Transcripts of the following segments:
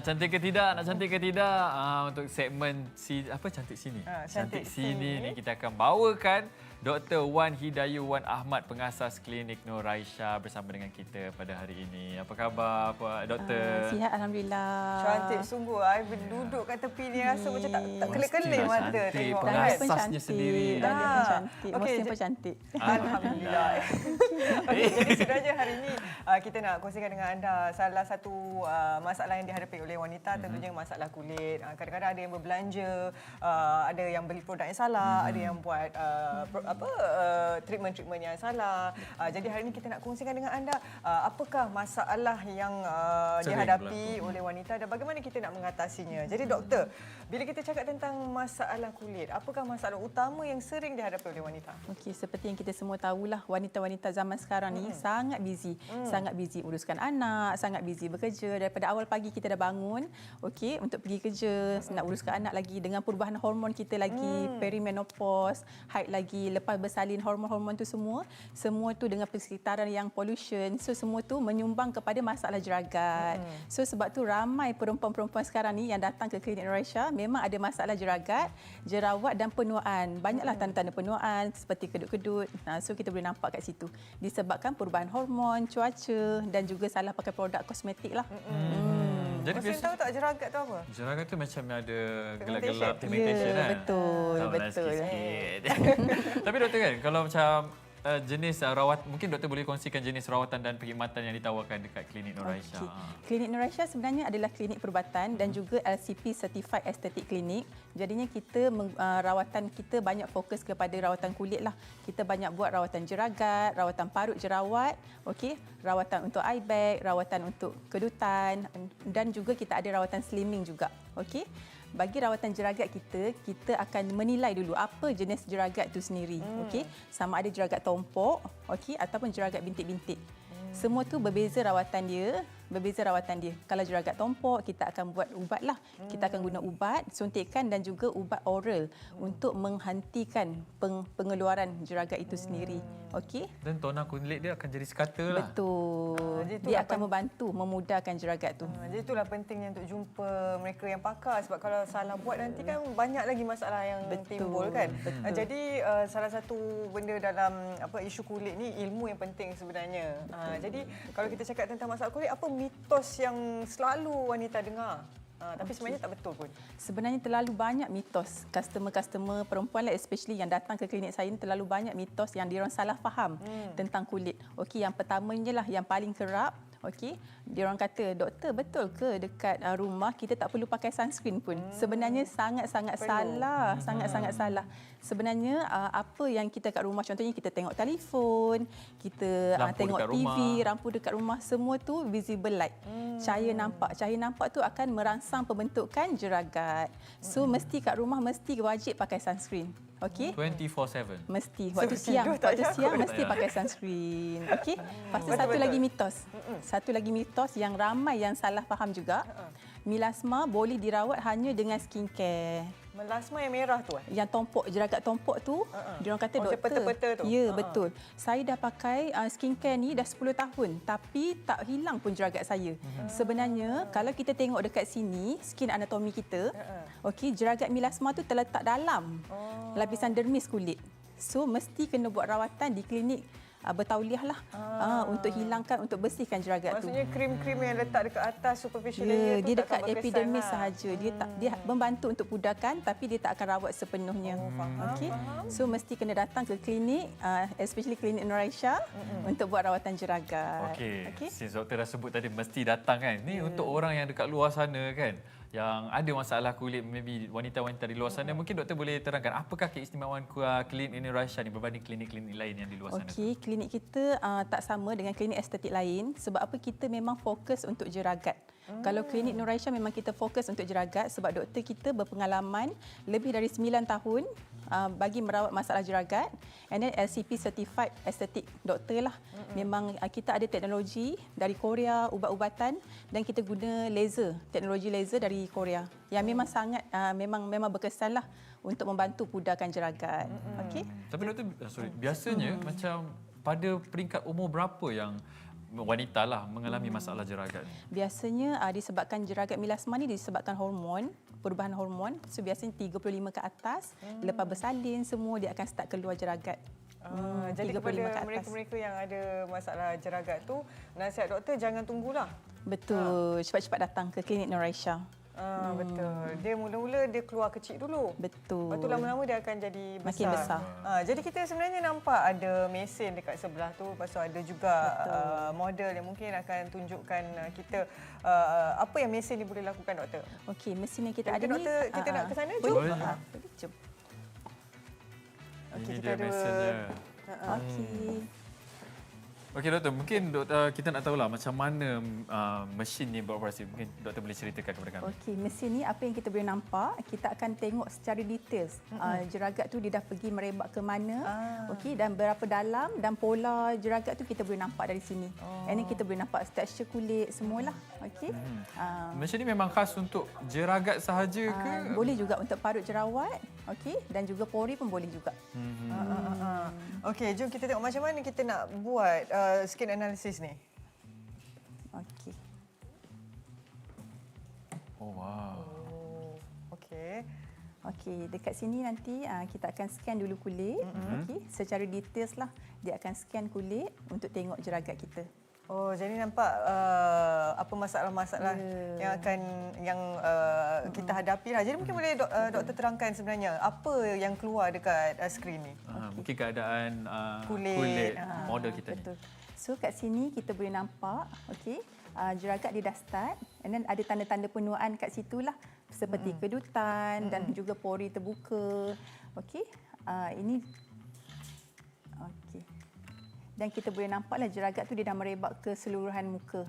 nak cantik ke tidak? Nak cantik ke tidak? Untuk segmen cantik sini. Cantik sini ni kita akan bawakan Dr. Wan Hidayuwan Ahmad, pengasas klinik Nur Raisya bersama dengan kita pada hari ini. Apa khabar doktor? Sihat alhamdulillah. Cantik sungguh. I duduk kat tepi ni rasa macam tak kelip-kelip mata tengok. Pengasasnya sendiri. Dan dia pun cantik. Muslim pun cantik. Alhamdulillah. Okey, jadi sebenarnya hari ini kita nak kongsikan dengan anda salah satu masalah yang dihadapi oleh wanita, tentunya masalah kulit. Kadang-kadang ada yang berbelanja, ada yang beli produk yang salah, ada yang buat treatment yang salah. Jadi hari ini kita nak kongsikan dengan anda apakah masalah yang dihadapi oleh wanita dan bagaimana kita nak mengatasinya. Jadi doktor, bila kita cakap tentang masalah kulit, apakah masalah utama yang sering dihadapi oleh wanita? Okey, seperti yang kita semua tahulah, wanita-wanita zaman sekarang ni sangat busy. Sangat busy uruskan anak, sangat busy bekerja. Daripada awal pagi kita dah bangun, okey, untuk pergi kerja, nak uruskan anak lagi dengan perubahan hormon kita lagi, perimenopause, haid lagi, lepas bersalin hormon-hormon tu semua tu dengan persekitaran yang pollution. So semua tu menyumbang kepada masalah jeragat. So sebab tu ramai perempuan-perempuan sekarang ni yang datang ke klinik Nur Raisya memang ada masalah jeragat, jerawat dan penuaan. Banyaklah tanda-tanda penuaan seperti kedut-kedut. So kita boleh nampak kat situ. Disebabkan perubahan hormon, cuaca dan juga salah pakai produk kosmetik lah. Jadi Muslim tahu tak jeragat tu apa? Jeragat tu macam ada gelap-gelap pigmentation kan? Betul. Sikit-sikit. Tapi doktor kan, kalau macam jenis rawat, mungkin doktor boleh kongsikan jenis rawatan dan perkhidmatan yang ditawarkan dekat klinik Nur Raisya. Klinik Nur Raisya sebenarnya adalah klinik perubatan dan juga LCP Certified Aesthetic Clinic. Jadinya kita rawatan kita banyak fokus kepada rawatan kulit lah. Kita banyak buat rawatan jeragat, rawatan parut jerawat, okey, rawatan untuk eye bag, rawatan untuk kedutan dan juga kita ada rawatan slimming juga. Okey. Bagi rawatan jeragat kita akan menilai dulu apa jenis jeragat itu sendiri. Okey, sama ada jeragat tompok, okey, ataupun jeragat bintik-bintik. Semua tu berbeza rawatan dia. Kalau jeragat tompok, kita akan buat ubat lah. Kita akan guna ubat, suntikan dan juga ubat oral untuk menghentikan pengeluaran jeragat itu sendiri. Okey? Dan toner kulit dia akan jadi sekata lah. Betul. Dia akan membantu memudahkan jeragat tu. Jadi itulah pentingnya untuk jumpa mereka yang pakar, sebab kalau salah buat nanti kan banyak lagi masalah yang timbul kan. Jadi salah satu benda dalam isu kulit ni, ilmu yang penting sebenarnya. Jadi kalau kita cakap tentang masalah kulit, apa mitos yang selalu wanita dengar? Tapi sebenarnya tak betul pun. Sebenarnya terlalu banyak mitos. Customer perempuan lah, especially yang datang ke klinik saya ni, terlalu banyak mitos yang diorang salah faham tentang kulit. Okey, yang pertamanya lah yang paling kerap. Okey, diorang kata, doktor, betul ke dekat rumah kita tak perlu pakai sunscreen pun? Sebenarnya sangat-sangat salah, sangat-sangat salah. Sebenarnya apa yang kita kat rumah, contohnya kita tengok telefon, kita tengok TV, lampu dekat rumah, semua tu visible light. Cahaya nampak tu akan merangsang pembentukan jeragat. So mesti kat rumah mesti wajib pakai sunscreen. Okey. 24/7. Mesti. Waktu siang mesti pakai sunscreen. Okey. Lepas tu satu lagi mitos yang ramai yang salah faham juga. Melasma boleh dirawat hanya dengan skincare. Melasma yang merah tu? Yang tompok, jeragat tompok tu, diorang kata doktor. Peta-peta tu? Ya, betul. Saya dah pakai skincare ni dah 10 tahun tapi tak hilang pun jeragat saya. Sebenarnya kalau kita tengok dekat sini, skin anatomi kita, okey, jeragat melasma tu terletak dalam lapisan dermis kulit. So mesti kena buat rawatan di klinik bertauliah lah untuk hilangkan, untuk bersihkan jeragat tu. Maksudnya krim-krim yang letak dekat atas superficial layer tu dia dekat epidermis sahaja. Dia membantu untuk pudahkan tapi dia tak akan rawat sepenuhnya. Okey. So mesti kena datang ke klinik, especially klinik Nur Raisya untuk buat rawatan jeragat. Okey. Since doktor dah sebut tadi mesti datang kan. Ni untuk orang yang dekat luar sana kan, yang ada masalah kulit, maybe wanita-wanita di luar sana, mungkin doktor boleh terangkan apakah keistimewaan klinik Nur Raisya ni berbanding klinik-klinik lain yang di luar sana? Okey, klinik kita tak sama dengan klinik estetik lain. Sebab apa? Kita memang fokus untuk jeragat. Kalau klinik Nur Raisya memang kita fokus untuk jeragat sebab doktor kita berpengalaman lebih dari 9 tahun bagi merawat masalah jeragat. And then LCP Certified Aesthetic Doktor lah. Memang kita ada teknologi dari Korea, ubat-ubatan, dan kita guna laser, teknologi laser dari Korea yang memang sangat memang berkesan lah untuk membantu pudahkan jeragat. Okey. Tapi doktor, biasanya macam pada peringkat umur berapa yang wanita lah mengalami masalah jeragat ni? Biasanya disebabkan jeragat melasma ni disebabkan hormon, perubahan hormon. So biasanya 35 ke atas, lepas bersalin semua dia akan start keluar jeragat. Jadi kepada mereka-mereka yang ada masalah jeragat tu, nasihat doktor jangan tunggulah. Betul, cepat-cepat datang ke klinik Nuraisha. Betul. Dia mula-mula dia keluar kecil dulu. Betul. Lepas tu lama-lama dia akan jadi besar. Makin besar. Jadi kita sebenarnya nampak ada mesin dekat sebelah tu. Lepas tu ada juga model yang mungkin akan tunjukkan kita apa yang mesin ni boleh lakukan, doktor. Okey, mesin yang kita ada ni. Doktor, kita nak ke sana? Jom. Boleh. Jom. Ini dia mesinnya. Okey. Okey doktor, mungkin kita nak tahulah macam mana mesin ni beroperasi. Mungkin doktor boleh ceritakan kepada kami. Okey, mesin ni apa yang kita boleh nampak, kita akan tengok secara details. Jeragat tu dia dah pergi merebak ke mana, okey, dan berapa dalam, dan pola jeragat tu kita boleh nampak dari sini. And kita boleh nampak tekstur kulit semualah. Okey. Mesin ni memang khas untuk jeragat sahaja ke? Boleh juga untuk parut jerawat, okey, dan juga pori pun boleh juga. Okey, jom kita tengok macam mana kita nak buat skin analysis ni. Okey. Oh wow. Okey. Okey, dekat sini nanti kita akan scan dulu kulit, okey, secara details lah. Dia akan scan kulit untuk tengok jeragat kita. Oh, jadi nampak apa masalah-masalah yang kita hadapi lah. Jadi mungkin boleh doktor terangkan sebenarnya apa yang keluar dekat skrin ni. Mungkin keadaan kulit model kita betul. ni. So kat sini kita boleh nampak, okey, jeragat dia dah start, and then ada tanda-tanda penuaan kat situlah, seperti kedutan dan juga pori terbuka. Okey, ini okey. Dan kita boleh nampaklah jeragat tu dia dah merebak ke seluruhan muka.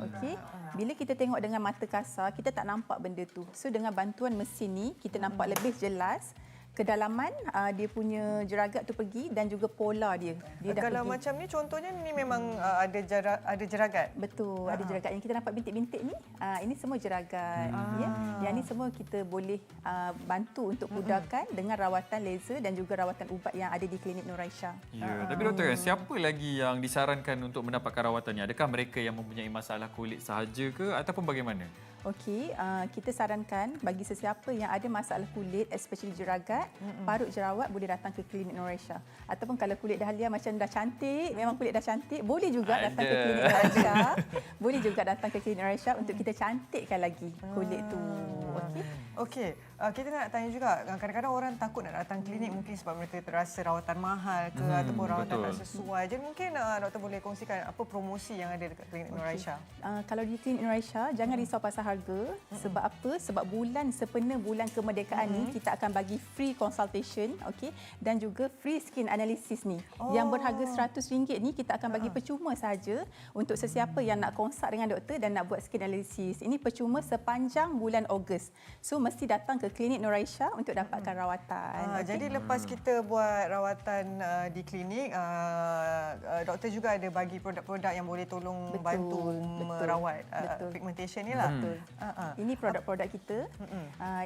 Okey. Bila kita tengok dengan mata kasar, kita tak nampak benda tu. So dengan bantuan mesin ni, kita nampak lebih jelas kedalaman dia punya jeragat tu pergi dan juga pola dia. Dia dah kalau pergi. macam ni contohnya ni memang ada jeragat. Betul, ada jeragat. Yang kita nampak bintik-bintik ni, ini semua jeragat. Ya. Yang ni semua kita boleh bantu untuk pudarkan dengan rawatan laser dan juga rawatan ubat yang ada di klinik Nuraisha. Ya, tapi doktor, siapa lagi yang disarankan untuk mendapatkan rawatan ni? Adakah mereka yang mempunyai masalah kulit sahaja ke ataupun bagaimana? Okey, kita sarankan bagi sesiapa yang ada masalah kulit, especially jeragat, parut jerawat, boleh datang ke klinik Nuraisha. Ataupun kalau kulit dahlia macam dah cantik, memang kulit dah cantik, boleh juga datang ke klinik Nuraisha. Boleh juga datang ke klinik Nuraisha untuk kita cantikkan lagi kulit tu. Okey. Okey, kita nak tanya juga, kadang-kadang orang takut nak datang klinik mungkin sebab mereka terasa rawatan mahal ke ataupun rawatan tak sesuai. Jadi mungkin doktor boleh kongsikan apa promosi yang ada dekat klinik Nuraisha. Kalau di klinik Nuraisha, jangan risau pasal harga. Sebab apa? Sebab sempena bulan kemerdekaan ni, kita akan bagi free consultation, okey, dan juga free skin analysis ni. Yang berharga RM100 ni kita akan bagi percuma saja untuk sesiapa yang nak konsult dengan doktor dan nak buat skin analysis. Ini percuma sepanjang bulan Ogos. So mesti datang ke klinik Nuraisha untuk dapatkan rawatan. Okay? Jadi lepas kita buat rawatan di klinik, doktor juga ada bagi produk-produk yang boleh tolong bantu merawat pigmentation ni lah. Betul. Ini produk-produk kita.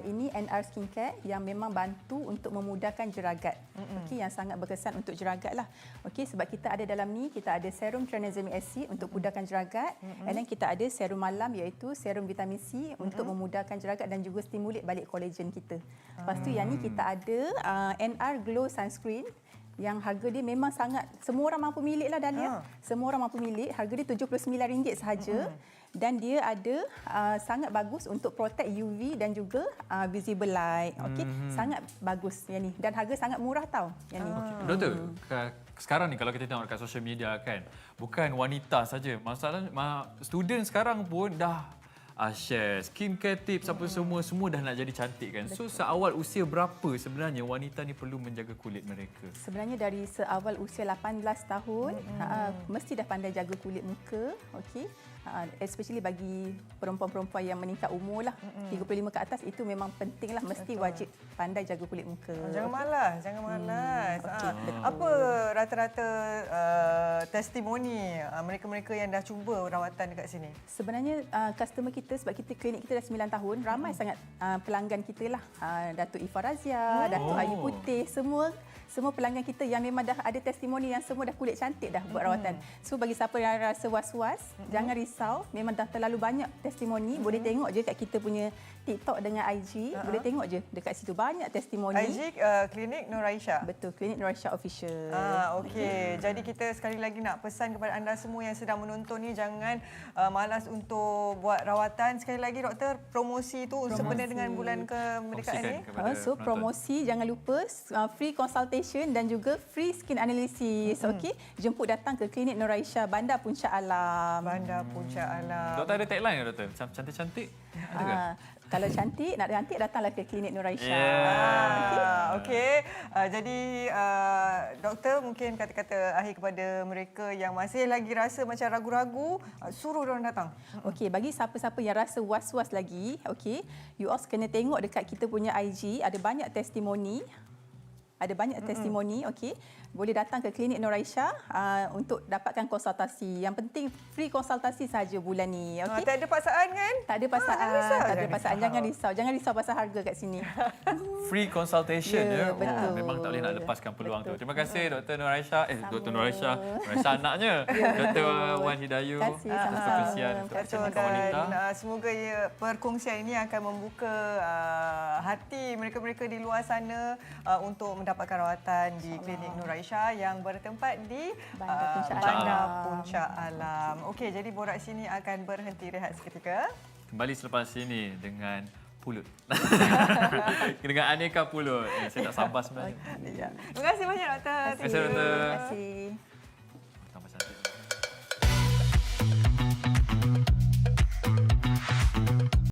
Ini NR Skincare yang memang bantu untuk memudahkan jeragat. Okey, yang sangat berkesan untuk jeragat lah. Okey, sebab kita ada dalam ni, kita ada serum tranexamic acid untuk pudahkan jeragat, and then kita ada serum malam iaitu serum vitamin C untuk memudahkan jeragat dan juga stimulate balik kolagen kita. Lepas tu yang ni kita ada NR Glow Sunscreen yang harga dia memang sangat, semua orang mampu milik lah Dahlia. Semua orang mampu milik, harga dia RM79 sahaja. Dan dia ada sangat bagus untuk protect UV dan juga visible light. Okey, sangat bagus yang ni dan harga sangat murah tau yang ni. Doktor, sekarang ni kalau kita tengok dekat social media kan, bukan wanita saja, masalah student sekarang pun dah share skincare tips apa semua dah nak jadi cantik kan. So seawal usia berapa sebenarnya wanita ni perlu menjaga kulit mereka? Sebenarnya dari seawal usia 18 tahun mesti dah pandai jaga kulit muka, okey. Especially bagi perempuan-perempuan yang meningkat umur lah, 35 ke atas, itu memang penting lah, mesti wajib pandai jaga kulit muka. Jangan malas, jangan malas. Apa rata-rata testimoni mereka-mereka yang dah cuba rawatan dekat sini? Sebenarnya customer kita, sebab kita klinik kita dah 9 tahun, ramai sangat pelanggan kita lah. Datuk Ifa Razia, Datuk Ayu Putih, semua semua pelanggan kita yang memang dah ada testimoni yang semua dah kulit cantik dah buat rawatan. So bagi siapa yang rasa was-was, jangan risau. Memang dah terlalu banyak testimoni. Boleh tengok je kat kita punya TikTok dengan IG. Boleh tengok je dekat situ banyak testimoni. IG Klinik Nur Raisha. Betul, Klinik Nur Raisha Official. Okey. Jadi kita sekali lagi nak pesan kepada anda semua yang sedang menonton ni, jangan malas untuk buat rawatan. Sekali lagi doktor, promosi tu sempena dengan bulan kemerdekaan ni. So promosi, jangan lupa free consultation dan juga free skin analysis. Okey, jemput datang ke Klinik Nur Raisha, Bandar Puncak Alam. Bandar Puncak Alam. Doktor ada tagline ke doktor? Macam cantik-cantik? Ada ke? Kalau cantik, nak cantik datanglah ke Klinik Nur Raisha. Okey. Jadi doktor mungkin kata-kata akhir kepada mereka yang masih lagi rasa macam ragu-ragu, suruh diorang datang. Okey, bagi siapa-siapa yang rasa was-was lagi, okey, you all kena tengok dekat kita punya IG, ada banyak testimoni. Ada banyak testimoni, okey. Boleh datang ke Klinik Nur Raisha untuk dapatkan konsultasi. Yang penting free konsultasi saja bulan ni, okey. Tak ada paksaan kan? Tak ada paksaan. Tak ada paksaan. Jangan risau. Jangan risau pasal harga kat sini. Free consultation ya. Betul. Memang tak boleh nak lepaskan peluang tu. Terima kasih Dr. Nur Raisha. Dr. Nur Raisha. Nur Raisha anaknya. Dr. Wan Hidayu. Terima kasih. Atas perkongsian untuk kecantikan wanita. Dan semoga perkongsian ini akan membuka hati mereka-mereka di luar sana untuk mendapatkan rawatan di Klinik Nur Raisha yang bertempat di Bandar Puncak Alam. Okey, jadi borak sini akan berhenti rehat seketika. Kembali selepas ini dengan pulut. Dengan aneka pulut. Saya tak sabar sebenarnya. Terima kasih banyak doktor. Terima kasih doktor. Terima kasih.